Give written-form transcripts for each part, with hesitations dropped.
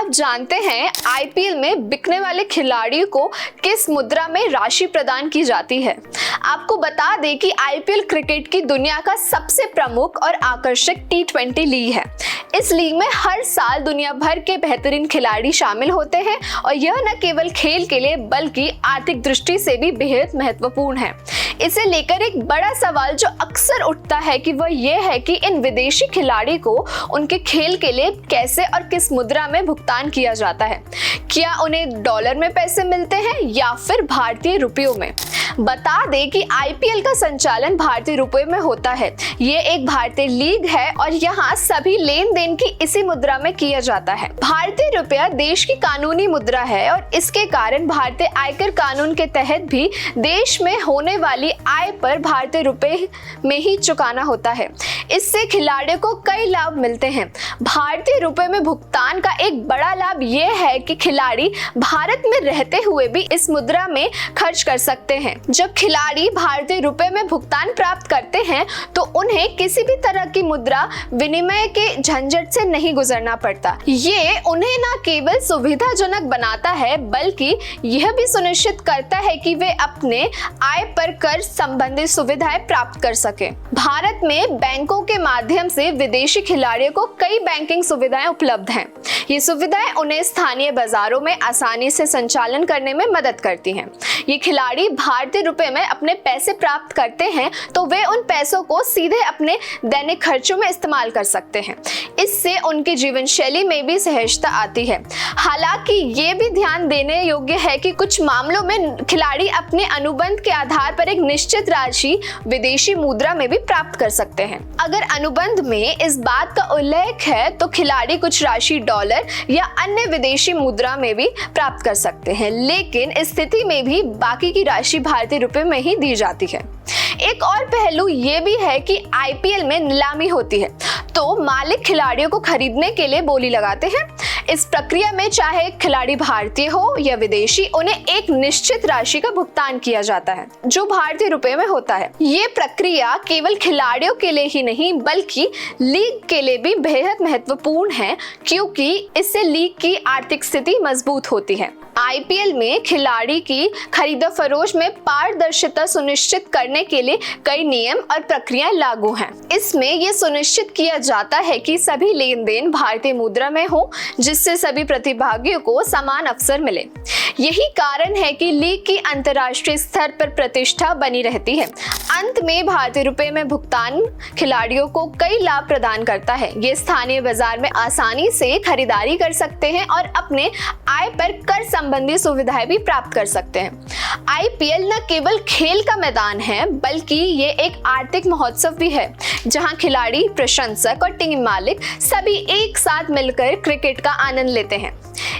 आप जानते हैं आईपीएल में बिकने वाले खिलाड़ियों को किस मुद्रा में राशि प्रदान की जाती है? आपको बता दें कि आईपीएल क्रिकेट की दुनिया का सबसे प्रमुख और आकर्षक T20 लीग है। इस लीग में हर साल दुनिया भर के बेहतरीन खिलाड़ी शामिल होते हैं और यह न केवल खेल के लिए बल्कि आर्थिक दृष्टि से भी बेहद महत्वपूर्ण है। इसे लेकर एक बड़ा सवाल जो अक्सर उठता है कि वह यह है कि इन विदेशी खिलाड़ी को उनके खेल के लिए कैसे और किस मुद्रा में भुगतान किया जाता है। क्या उन्हें डॉलर में पैसे मिलते हैं या फिर भारतीय रुपयों में? बता दें कि आईपीएल का संचालन भारतीय रुपए में होता है। ये एक भारतीय लीग है और यहाँ सभी लेन देन की इसी मुद्रा में किया जाता है। भारतीय रुपया देश की कानूनी मुद्रा है और इसके कारण भारतीय आयकर कानून के तहत भी देश में होने वाली आय पर भारतीय रुपए में ही चुकाना होता है। इससे खिलाड़ियों को कई लाभ मिलते हैं। भारतीय रुपए में भुगतान का एक बड़ा लाभ यह है कि खिलाड़ी भारत में रहते हुए भी इस मुद्रा में खर्च कर सकते हैं। जब खिलाड़ी भारतीय रुपए में भुगतान प्राप्त करते हैं तो उन्हें किसी भी तरह की मुद्रा विनिमय के झंझट से नहीं गुजरना पड़ता। ये उन्हें न केवल सुविधाजनक बनाता है बल्कि यह भी सुनिश्चित करता है कि वे अपने आय पर कर संबंधी सुविधाएं प्राप्त कर सके। भारत में बैंकों के माध्यम से विदेशी खिलाड़ियों को कई बैंकिंग सुविधाएं उपलब्ध हैं। ये सुविधाएं उन्हें स्थानीय बाजारों में आसानी से संचालन करने में मदद करती हैं। ये खिलाड़ी भारतीय रुपए में अपने पैसे प्राप्त करते हैं तो वे उन पैसों को सीधे अपने दैनिक खर्चों में इस्तेमाल कर सकते हैं। इससे उनकी जीवन शैली में भी सहजता आती है। हालांकि ये भी ध्यान देने योग्य है कि कुछ मामलों में खिलाड़ी अपने अनुबंध के आधार पर एक निश्चित राशि विदेशी मुद्रा में भी प्राप्त कर सकते हैं। अगर अनुबंध में इस बात का उल्लेख है तो खिलाड़ी कुछ राशि डॉलर या अन्य विदेशी मुद्रा में भी प्राप्त कर सकते हैं, लेकिन इस स्थिति में भी बाकी की राशि भारतीय रुपए में ही दी जाती है। एक और पहलू ये भी है कि आईपीएल में नीलामी होती है तो मालिक खिलाड़ियों को खरीदने के लिए बोली लगाते हैं। इस प्रक्रिया में चाहे खिलाड़ी भारतीय हो या विदेशी, उन्हें एक निश्चित राशि का भुगतान किया जाता है जो भारतीय रुपए में होता है। ये प्रक्रिया केवल खिलाड़ियों के लिए ही नहीं बल्कि लीग के लिए भी बेहद महत्वपूर्ण है क्योंकि इससे लीग की आर्थिक स्थिति मजबूत होती है। आईपीएल में खिलाड़ी की खरीद फरोख्त में पारदर्शिता सुनिश्चित करने के लिए कई नियम और प्रक्रियाएं लागू हैं। इसमें यह सुनिश्चित किया जाता है कि सभी लेन देन भारतीय मुद्रा में हो जिससे सभी प्रतिभागियों को समान अवसर मिले। यही कारण है कि लीग की अंतर्राष्ट्रीय स्तर पर प्रतिष्ठा बनी रहती है। अंत में भारतीय रुपए में भुगतान खिलाड़ियों को कई लाभ प्रदान करता है। ये स्थानीय बाजार में आसानी से खरीदारी कर सकते हैं और अपने आय पर कर संबंधी सुविधाएं भी प्राप्त कर सकते हैं। आईपीएल न केवल खेल का मैदान है बल्कि ये एक आर्थिक महोत्सव भी है जहां खिलाड़ी, प्रशंसक और टीम मालिक सभी एक साथ मिलकर क्रिकेट का आनंद लेते हैं।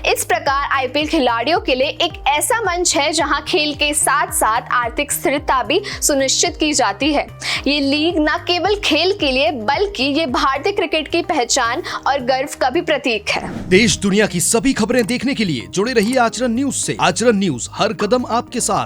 इस प्रकार आईपीएल खिलाड़ियों के लिए एक ऐसा मंच है जहां खेल के साथ साथ आर्थिक स्थिरता भी सुनिश्चित की जाती है। ये लीग न केवल खेल के लिए बल्कि ये भारतीय क्रिकेट की पहचान और गर्व का भी प्रतीक है। देश दुनिया की सभी खबरें देखने के लिए जुड़े रहिए आचरण न्यूज से। आचरण न्यूज हर कदम आपके साथ।